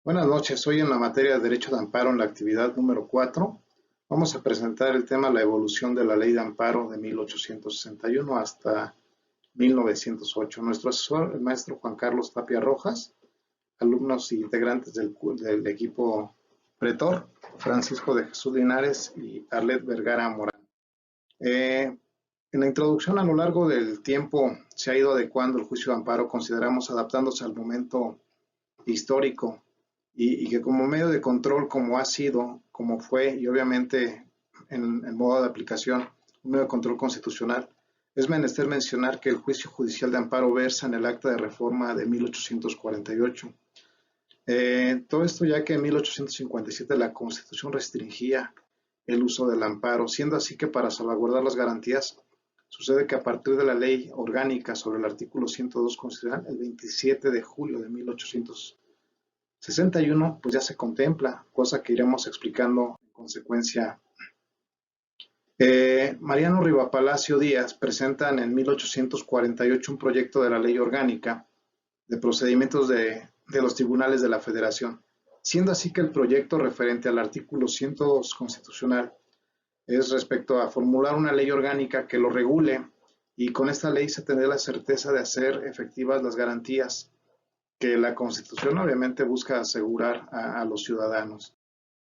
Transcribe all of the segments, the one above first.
Buenas noches, hoy en la materia de Derecho de Amparo, en la actividad número 4, vamos a presentar el tema la evolución de la Ley de Amparo de 1861 hasta 1908. Nuestro asesor, el maestro Juan Carlos Tapia Rojas, alumnos e integrantes del equipo pretor, Francisco de Jesús Linares y Arlet Vergara Morán. En la introducción, a lo largo del tiempo se ha ido adecuando el juicio de amparo, consideramos adaptándose al momento histórico y que como medio de control, como ha sido, como fue, y obviamente en modo de aplicación, un medio de control constitucional, es menester mencionar que el juicio judicial de amparo versa en el acta de reforma de 1848. Todo esto ya que en 1857 la Constitución restringía el uso del amparo, siendo así que para salvaguardar las garantías, sucede que a partir de la ley orgánica sobre el artículo 102 constitucional, el 27 de julio de 1861, pues ya se contempla, cosa que iremos explicando en consecuencia. Mariano Rivapalacio Díaz presenta en 1848 un proyecto de la ley orgánica de procedimientos de los tribunales de la Federación, siendo así que el proyecto referente al artículo 102 constitucional es respecto a formular una ley orgánica que lo regule, y con esta ley se tendrá la certeza de hacer efectivas las garantías que la Constitución obviamente busca asegurar a los ciudadanos.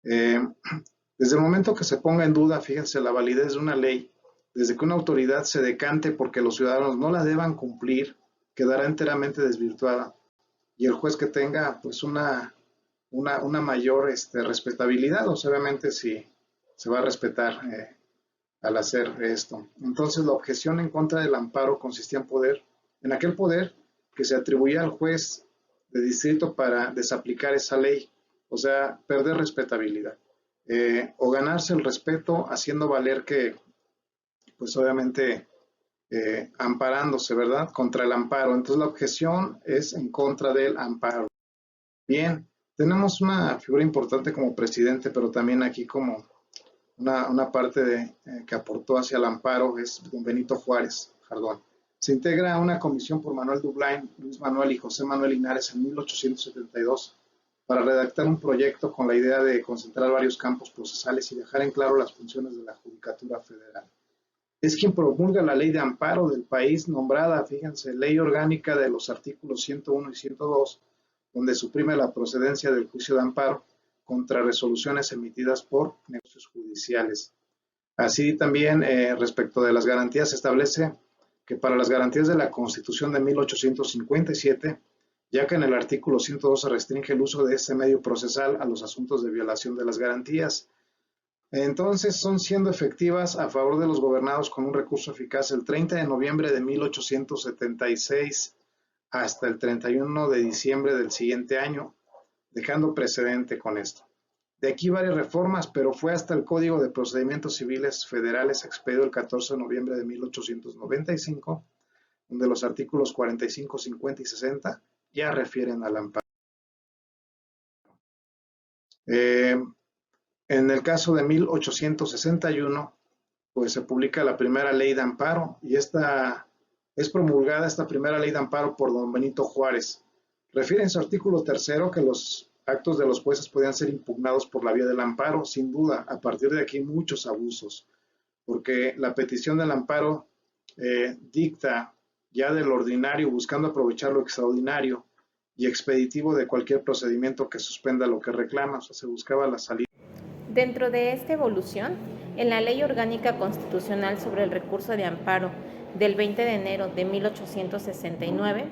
Desde el momento que se ponga en duda, fíjense, la validez de una ley, desde que una autoridad se decante porque los ciudadanos no la deban cumplir, quedará enteramente desvirtuada, y el juez que tenga pues una mayor respetabilidad, obviamente si se va a respetar al hacer esto. Entonces la objeción en contra del amparo consistía en aquel poder que se atribuía al juez de distrito para desaplicar esa ley, o sea, perder respetabilidad, o ganarse el respeto haciendo valer que, pues obviamente, amparándose, ¿verdad?, contra el amparo. Entonces la objeción es en contra del amparo. Bien, tenemos una figura importante como presidente, pero también aquí como una parte que aportó hacia el amparo es don Benito Juárez Jardón. Se integra una comisión por Manuel Dublain, Luis Manuel y José Manuel Linares en 1872 para redactar un proyecto con la idea de concentrar varios campos procesales y dejar en claro las funciones de la Judicatura Federal. Es quien promulga la ley de amparo del país, nombrada, fíjense, ley orgánica de los artículos 101 y 102, donde suprime la procedencia del juicio de amparo contra resoluciones emitidas por negocios judiciales. Así también, respecto de las garantías, se establece que para las garantías de la Constitución de 1857, ya que en el artículo 102 se restringe el uso de este medio procesal a los asuntos de violación de las garantías, entonces son siendo efectivas a favor de los gobernados con un recurso eficaz el 30 de noviembre de 1876 hasta el 31 de diciembre del siguiente año, dejando precedente con esto. De aquí varias reformas, pero fue hasta el Código de Procedimientos Civiles Federales expedido el 14 de noviembre de 1895, donde los artículos 45, 50 y 60 ya refieren al amparo. En el caso de 1861, pues se publica la primera ley de amparo, y esta es promulgada, esta primera ley de amparo, por don Benito Juárez. Refiere en su artículo 3 que los actos de los jueces podían ser impugnados por la vía del amparo. Sin duda, a partir de aquí muchos abusos, porque la petición del amparo dicta ya del ordinario, buscando aprovechar lo extraordinario y expeditivo de cualquier procedimiento que suspenda lo que reclama. O sea, se buscaba la salida. Dentro de esta evolución, en la Ley Orgánica Constitucional sobre el Recurso de Amparo del 20 de enero de 1869,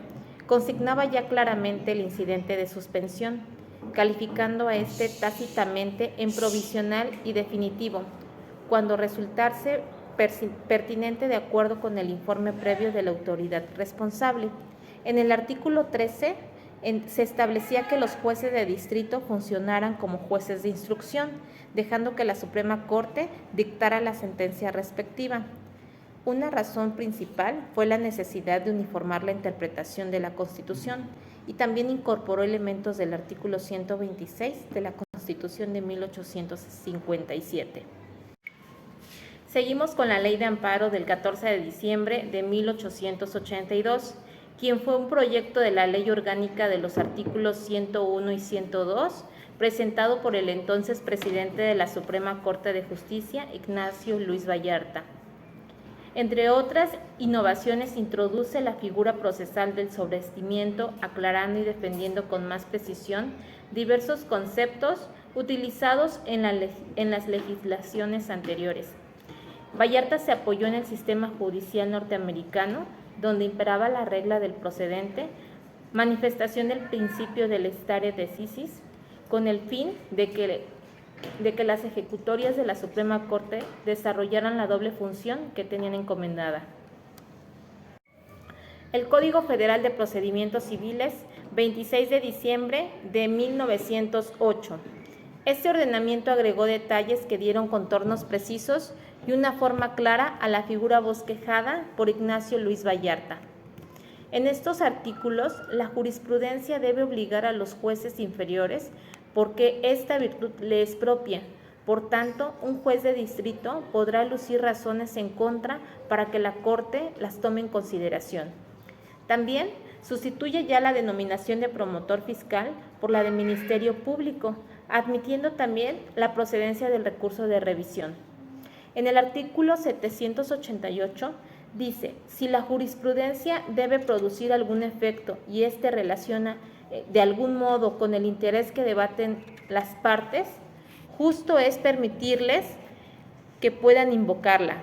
consignaba ya claramente el incidente de suspensión, calificando a este tácitamente en provisional y definitivo, cuando resultase pertinente de acuerdo con el informe previo de la autoridad responsable. En el artículo 13 se establecía que los jueces de distrito funcionaran como jueces de instrucción, dejando que la Suprema Corte dictara la sentencia respectiva. Una razón principal fue la necesidad de uniformar la interpretación de la Constitución, y también incorporó elementos del artículo 126 de la Constitución de 1857. Seguimos con la Ley de Amparo del 14 de diciembre de 1882, quien fue un proyecto de la Ley Orgánica de los artículos 101 y 102, presentado por el entonces presidente de la Suprema Corte de Justicia, Ignacio Luis Vallarta. Entre otras innovaciones, introduce la figura procesal del sobreseimiento, aclarando y defendiendo con más precisión diversos conceptos utilizados en las legislaciones anteriores. Vallarta se apoyó en el sistema judicial norteamericano, donde imperaba la regla del procedente, manifestación del principio del stare decisis, con el fin de que las ejecutorias de la Suprema Corte desarrollaran la doble función que tenían encomendada. El Código Federal de Procedimientos Civiles, 26 de diciembre de 1908. Este ordenamiento agregó detalles que dieron contornos precisos y una forma clara a la figura bosquejada por Ignacio Luis Vallarta. En estos artículos, la jurisprudencia debe obligar a los jueces inferiores porque esta virtud le es propia. Por tanto, un juez de distrito podrá lucir razones en contra para que la Corte las tome en consideración. También sustituye ya la denominación de promotor fiscal por la de Ministerio Público, admitiendo también la procedencia del recurso de revisión. En el artículo 788 dice, si la jurisprudencia debe producir algún efecto y éste relaciona de algún modo con el interés que debaten las partes, justo es permitirles que puedan invocarla.